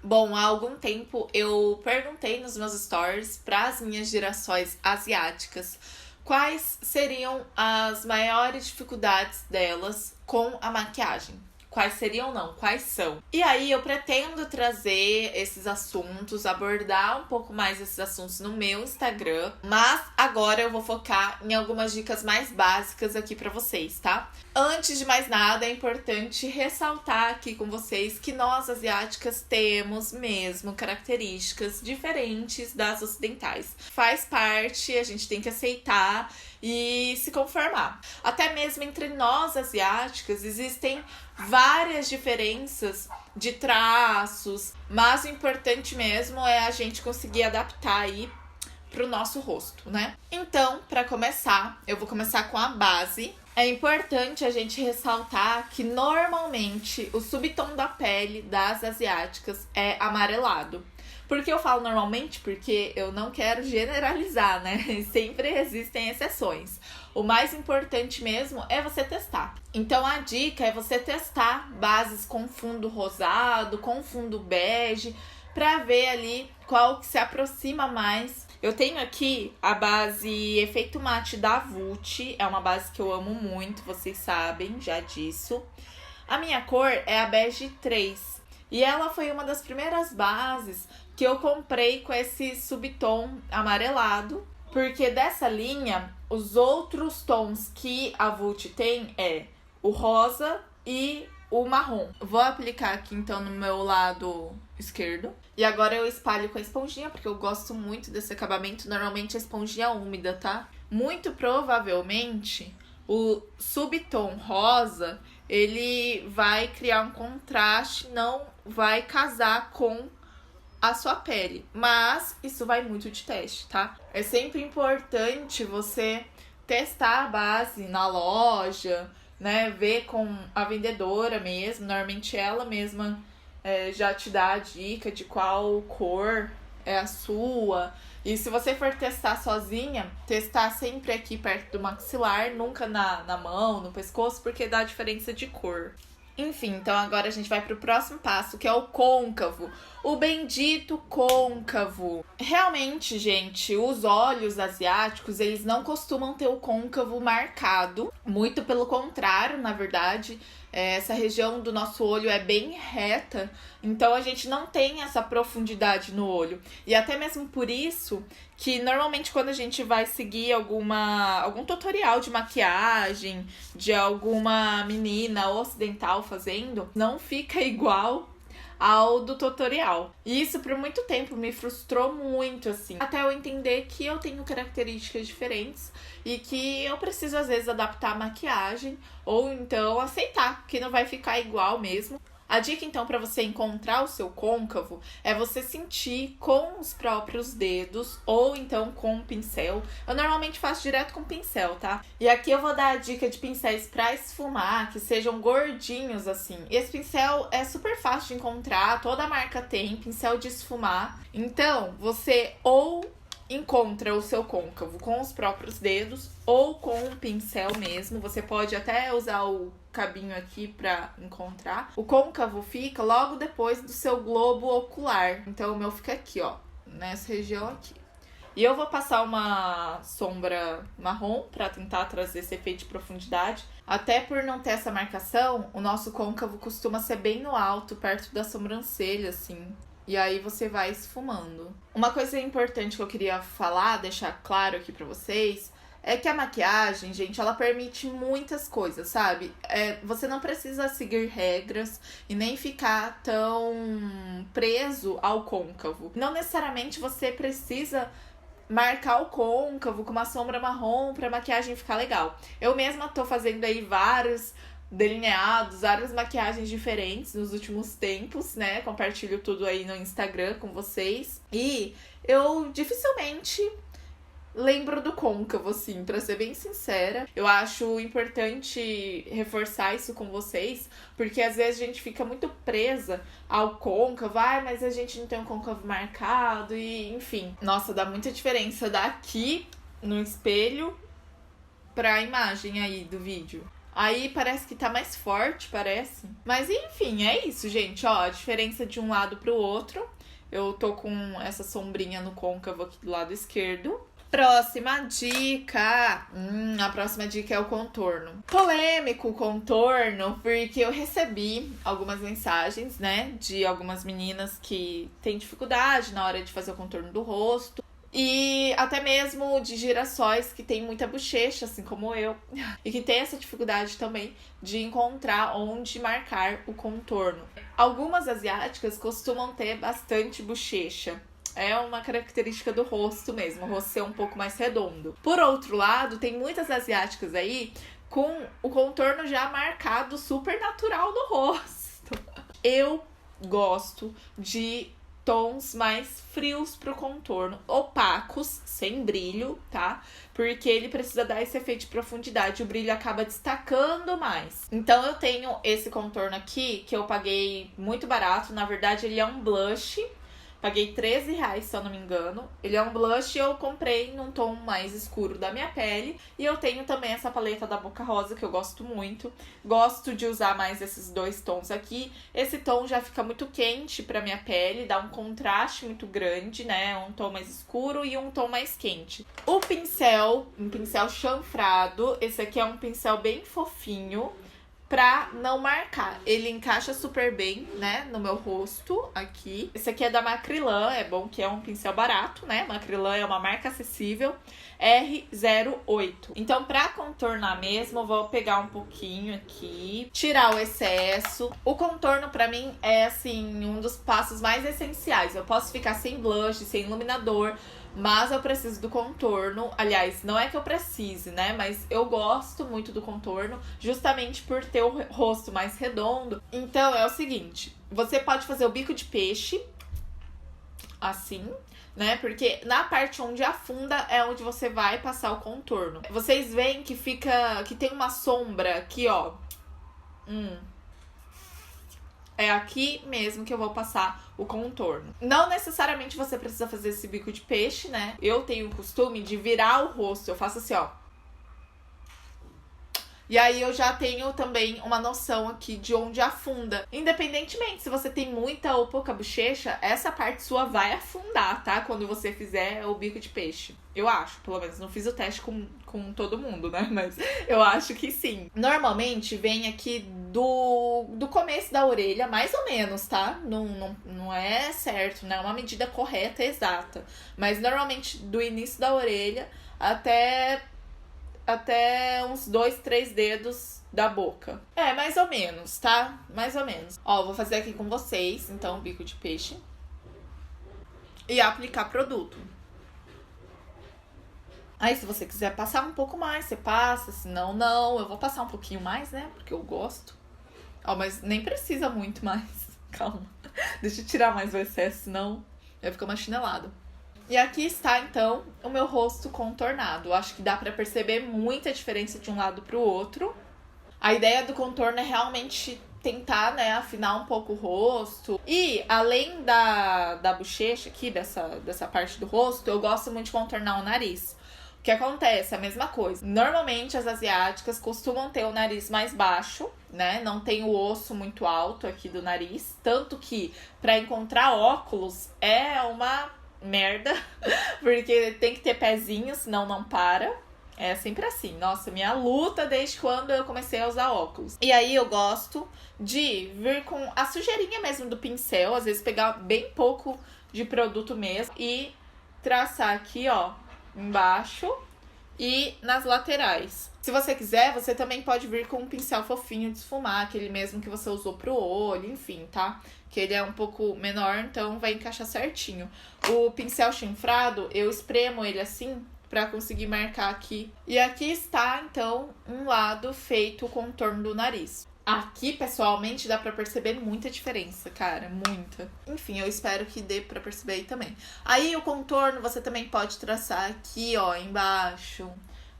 Bom, há algum tempo eu perguntei nos meus stories para as minhas gerações asiáticas quais seriam as maiores dificuldades delas com a maquiagem. Quais seriam, não, quais são. E aí eu pretendo trazer esses assuntos, abordar um pouco mais esses assuntos no meu Instagram, mas agora eu vou focar em algumas dicas mais básicas aqui pra vocês, tá? Antes de mais nada, é importante ressaltar aqui com vocês que nós asiáticas temos mesmo características diferentes das ocidentais. Faz parte, a gente tem que aceitar e se conformar. Até mesmo entre nós asiáticas existem várias diferenças de traços, mas o importante mesmo é a gente conseguir adaptar aí pro nosso rosto, né? Então, para começar, eu vou começar com a base. É importante a gente ressaltar que normalmente o subtom da pele das asiáticas é amarelado. Por que eu falo normalmente? Porque eu não quero generalizar, né? Sempre existem exceções. O mais importante mesmo é você testar. Então a dica é você testar bases com fundo rosado, com fundo bege, para ver ali qual que se aproxima mais. Eu tenho aqui a base Efeito Mate da Vult, é uma base que eu amo muito, vocês sabem já disso. A minha cor é a bege 3 e ela foi uma das primeiras bases que eu comprei com esse subtom amarelado, porque dessa linha, os outros tons que a Vult tem é o rosa e o marrom. Vou aplicar aqui então no meu lado esquerdo. E agora eu espalho com a esponjinha, porque eu gosto muito desse acabamento. Normalmente a esponjinha úmida, tá? Muito provavelmente o subtom rosa, ele vai criar um contraste, não vai casar com a sua pele, mas isso vai muito de teste, tá? É sempre importante você testar a base na loja, né? Ver com a vendedora mesmo, normalmente ela mesma já te dá a dica de qual cor é a sua. E se você for testar sozinha, testar sempre aqui perto do maxilar, nunca na mão, no pescoço, porque dá diferença de cor. Enfim, então agora a gente vai pro próximo passo, que é o côncavo. O bendito côncavo. Realmente, gente, os olhos asiáticos, eles não costumam ter o côncavo marcado. Muito pelo contrário, na verdade. Essa região do nosso olho é bem reta, então a gente não tem essa profundidade no olho. E até mesmo por isso que normalmente quando a gente vai seguir algum tutorial de maquiagem de alguma menina ocidental fazendo, não fica igual ao do tutorial. E isso por muito tempo me frustrou muito, assim. Até eu entender que eu tenho características diferentes e que eu preciso, às vezes, adaptar a maquiagem ou então aceitar que não vai ficar igual mesmo. A dica, então, para você encontrar o seu côncavo é você sentir com os próprios dedos ou então com um pincel. Eu normalmente faço direto com pincel, tá? E aqui eu vou dar a dica de pincéis para esfumar, que sejam gordinhos assim. Esse pincel é super fácil de encontrar, toda marca tem, pincel de esfumar. Então, você ou encontra o seu côncavo com os próprios dedos ou com um pincel mesmo. Você pode até usar o cabinho aqui pra encontrar. O côncavo fica logo depois do seu globo ocular. Então o meu fica aqui, ó, nessa região aqui. E eu vou passar uma sombra marrom pra tentar trazer esse efeito de profundidade. Até por não ter essa marcação, o nosso côncavo costuma ser bem no alto, perto da sobrancelha, assim. E aí você vai esfumando. Uma coisa importante que eu queria falar, deixar claro aqui pra vocês, é que a maquiagem, gente, ela permite muitas coisas, sabe? Você não precisa seguir regras e nem ficar tão preso ao côncavo. Não necessariamente você precisa marcar o côncavo com uma sombra marrom pra maquiagem ficar legal. Eu mesma tô fazendo aí vários delineados, várias maquiagens diferentes nos últimos tempos, né? Compartilho tudo aí no Instagram com vocês. E eu dificilmente lembro do côncavo, assim, pra ser bem sincera. Eu acho importante reforçar isso com vocês, porque às vezes a gente fica muito presa ao côncavo, mas a gente não tem um côncavo marcado e, enfim. Nossa, dá muita diferença daqui no espelho pra imagem aí do vídeo. Aí parece que tá mais forte, parece. Mas enfim, é isso, gente. Ó, a diferença de um lado pro outro. Eu tô com essa sombrinha no côncavo aqui do lado esquerdo. Próxima dica. A próxima dica é o contorno. Polêmico o contorno, porque eu recebi algumas mensagens, né, de algumas meninas que têm dificuldade na hora de fazer o contorno do rosto. E até mesmo de girassóis que tem muita bochecha, assim como eu. E que tem essa dificuldade também de encontrar onde marcar o contorno. Algumas asiáticas costumam ter bastante bochecha. É uma característica do rosto mesmo, o rosto ser um pouco mais redondo. Por outro lado, tem muitas asiáticas aí com o contorno já marcado super natural no rosto. Eu gosto de tons mais frios pro contorno, opacos, sem brilho, tá? Porque ele precisa dar esse efeito de profundidade, o brilho acaba destacando mais. Então eu tenho esse contorno aqui, que eu paguei muito barato, na verdade ele é um blush. Paguei R$13, se eu não me engano. Ele é um blush e eu comprei num tom mais escuro da minha pele. E eu tenho também essa paleta da Boca Rosa, que eu gosto muito. Gosto de usar mais esses dois tons aqui. Esse tom já fica muito quente pra minha pele, dá um contraste muito grande, né? Um tom mais escuro e um tom mais quente. O pincel, um pincel chanfrado. Esse aqui é um pincel bem fofinho, pra não marcar. Ele encaixa super bem, né, no meu rosto, aqui. Esse aqui é da Macrylan, é bom que é um pincel barato, né? Macrylan é uma marca acessível, R08. Então, pra contornar mesmo, eu vou pegar um pouquinho aqui, tirar o excesso. O contorno, pra mim, é, assim, um dos passos mais essenciais. Eu posso ficar sem blush, sem iluminador, mas eu preciso do contorno. Aliás, não é que eu precise, né? Mas eu gosto muito do contorno, justamente por ter o rosto mais redondo. Então, é o seguinte. Você pode fazer o bico de peixe, assim, né? Porque na parte onde afunda é onde você vai passar o contorno. Vocês veem que que tem uma sombra aqui, ó. É aqui mesmo que eu vou passar o contorno. Não necessariamente você precisa fazer esse bico de peixe, né? Eu tenho o costume de virar o rosto. Eu faço assim, ó. E aí eu já tenho também uma noção aqui de onde afunda. Independentemente se você tem muita ou pouca bochecha, essa parte sua vai afundar, tá? Quando você fizer o bico de peixe. Eu acho, pelo menos. Não fiz o teste com todo mundo, né? Mas eu acho que sim. Normalmente vem aqui do começo da orelha, mais ou menos, tá? Não é certo, não é uma medida correta, exata. Mas normalmente do início da orelha até uns 2, 3 dedos da boca. É, mais ou menos, tá? Mais ou menos. Ó, vou fazer aqui com vocês, então, bico de peixe. E aplicar produto. Aí, se você quiser passar um pouco mais, você passa. Se não, não. Eu vou passar um pouquinho mais, né? Porque eu gosto. Ó, mas nem precisa muito mais. Calma. Deixa eu tirar mais o excesso, senão vai ficar uma chinelada. E aqui está, então, o meu rosto contornado. Eu acho que dá pra perceber muita diferença de um lado pro outro. A ideia do contorno é realmente tentar, né, afinar um pouco o rosto. E, além da bochecha aqui, dessa parte do rosto, eu gosto muito de contornar o nariz. O que acontece? A mesma coisa. Normalmente, as asiáticas costumam ter o nariz mais baixo, né? Não tem o osso muito alto aqui do nariz. Tanto que, pra encontrar óculos, é uma merda, porque tem que ter pezinho, senão não para. É sempre assim. Nossa, minha luta desde quando eu comecei a usar óculos. E aí eu gosto de vir com a sujeirinha mesmo do pincel, às vezes pegar bem pouco de produto mesmo e traçar aqui, ó, embaixo e nas laterais. Se você quiser, você também pode vir com um pincel fofinho de esfumar, aquele mesmo que você usou pro olho, enfim, tá? Que ele é um pouco menor, então vai encaixar certinho. O pincel chanfrado, eu espremo ele assim pra conseguir marcar aqui. E aqui está, então, um lado feito o contorno do nariz. Aqui, pessoalmente, dá pra perceber muita diferença, cara, muita. Enfim, eu espero que dê pra perceber aí também. Aí, o contorno você também pode traçar aqui, ó, embaixo,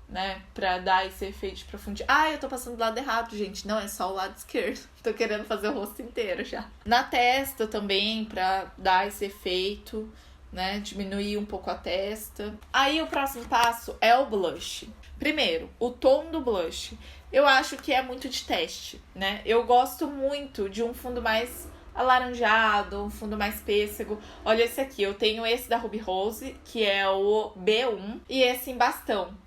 né, pra dar esse efeito de profundidade. Ah, eu tô passando do lado errado, gente. Não, é só o lado esquerdo. Tô querendo fazer o rosto inteiro já. Na testa também, pra dar esse efeito, né, diminuir um pouco a testa. Aí, o próximo passo é o blush. Primeiro, o tom do blush. eu acho que é muito de teste, né? Eu gosto muito de um fundo mais alaranjado, um fundo mais pêssego. Olha esse aqui, eu tenho esse da Ruby Rose, que é o B1, e esse em bastão,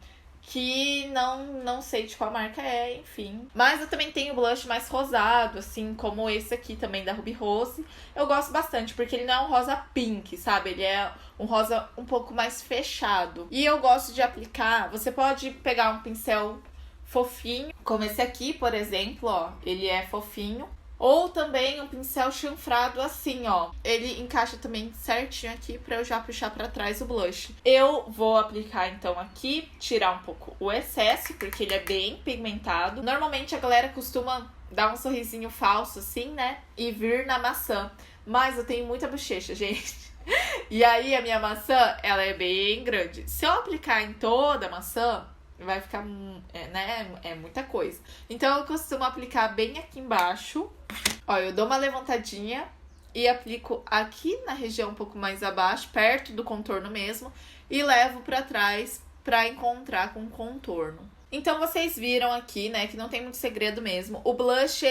que não sei de qual marca é, enfim. Mas eu também tenho blush mais rosado, assim, como esse aqui também da Ruby Rose. Eu gosto bastante, porque ele não é um rosa pink, sabe? Ele é um rosa um pouco mais fechado. E eu gosto de aplicar, você pode pegar um pincel fofinho, como esse aqui, por exemplo, ó, ele é fofinho. Ou também um pincel chanfrado assim, ó. Ele encaixa também certinho aqui pra eu já puxar pra trás o blush. Eu vou aplicar então aqui, tirar um pouco o excesso, porque ele é bem pigmentado. Normalmente a galera costuma dar um sorrisinho falso assim, né? E vir na maçã. Mas eu tenho muita bochecha, gente. E aí a minha maçã, ela é bem grande. Se eu aplicar em toda a maçã, vai ficar, né, é muita coisa. Então eu costumo aplicar bem aqui embaixo. Ó, eu dou uma levantadinha e aplico aqui na região um pouco mais abaixo, perto do contorno mesmo, e levo pra trás pra encontrar com o contorno. Então vocês viram aqui, né, que não tem muito segredo mesmo. O blush,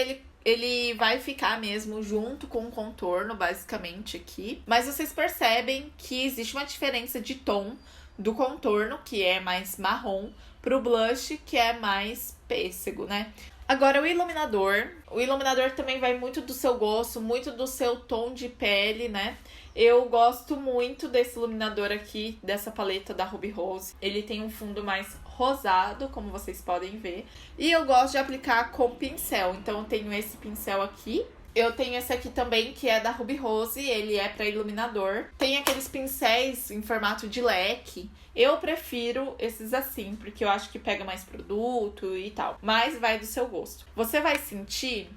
ele vai ficar mesmo junto com o contorno, basicamente aqui. Mas vocês percebem que existe uma diferença de tom do contorno, que é mais marrom, pro blush, que é mais pêssego, né? Agora, o iluminador também vai muito do seu gosto, muito do seu tom de pele, né? Eu gosto muito desse iluminador aqui, dessa paleta da Ruby Rose. Ele tem um fundo mais rosado, como vocês podem ver. E eu gosto de aplicar com pincel, então eu tenho esse pincel aqui. Eu tenho esse aqui também, que é da Ruby Rose, ele é para iluminador. Tem aqueles pincéis em formato de leque. Eu prefiro esses assim, porque eu acho que pega mais produto e tal. Mas vai do seu gosto. Você vai sentir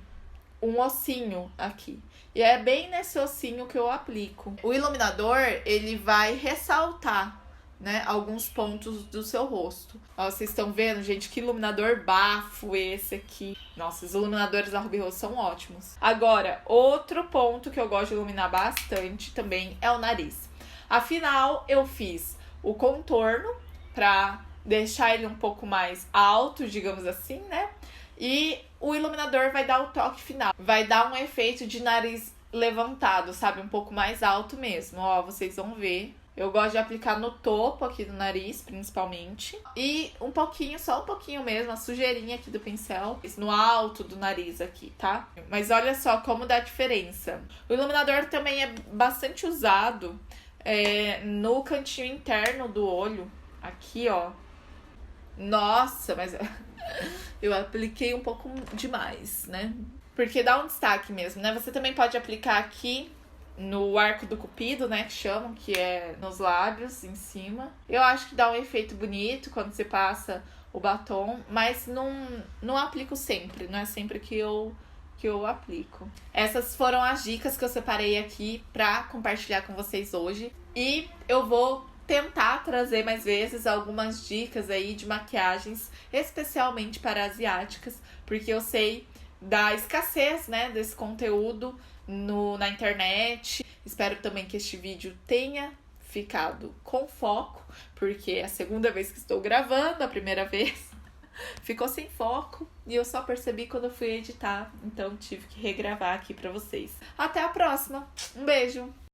um ossinho aqui. E é bem nesse ossinho que eu aplico. O iluminador, ele vai ressaltar, né, alguns pontos do seu rosto. Ó, vocês estão vendo, gente, que iluminador bafo esse aqui. Nossa, os iluminadores da Ruby Rose são ótimos. Agora, outro ponto que eu gosto de iluminar bastante também é o nariz. Afinal, eu fiz o contorno pra deixar ele um pouco mais alto, digamos assim, né? E o iluminador vai dar o toque final. Vai dar um efeito de nariz levantado, sabe? Um pouco mais alto mesmo. Ó, vocês vão ver. Eu gosto de aplicar no topo aqui do nariz, principalmente. E um pouquinho, só um pouquinho mesmo, a sujeirinha aqui do pincel. No alto do nariz aqui, tá? Mas olha só como dá diferença. O iluminador também é bastante usado no cantinho interno do olho. Aqui, ó. Nossa, mas eu apliquei um pouco demais, né? Porque dá um destaque mesmo, né? Você também pode aplicar aqui no arco do cupido, né, que chamam, que é nos lábios, em cima. Eu acho que dá um efeito bonito quando você passa o batom, mas não aplico sempre, não é sempre que eu aplico. Essas foram as dicas que eu separei aqui pra compartilhar com vocês hoje. E eu vou tentar trazer mais vezes algumas dicas aí de maquiagens, especialmente para asiáticas, porque eu sei da escassez, né, desse conteúdo na internet. Espero também que este vídeo tenha ficado com foco, porque é a segunda vez que estou gravando, a primeira vez ficou sem foco e eu só percebi quando eu fui editar, então tive que regravar aqui pra vocês. Até a próxima, um beijo!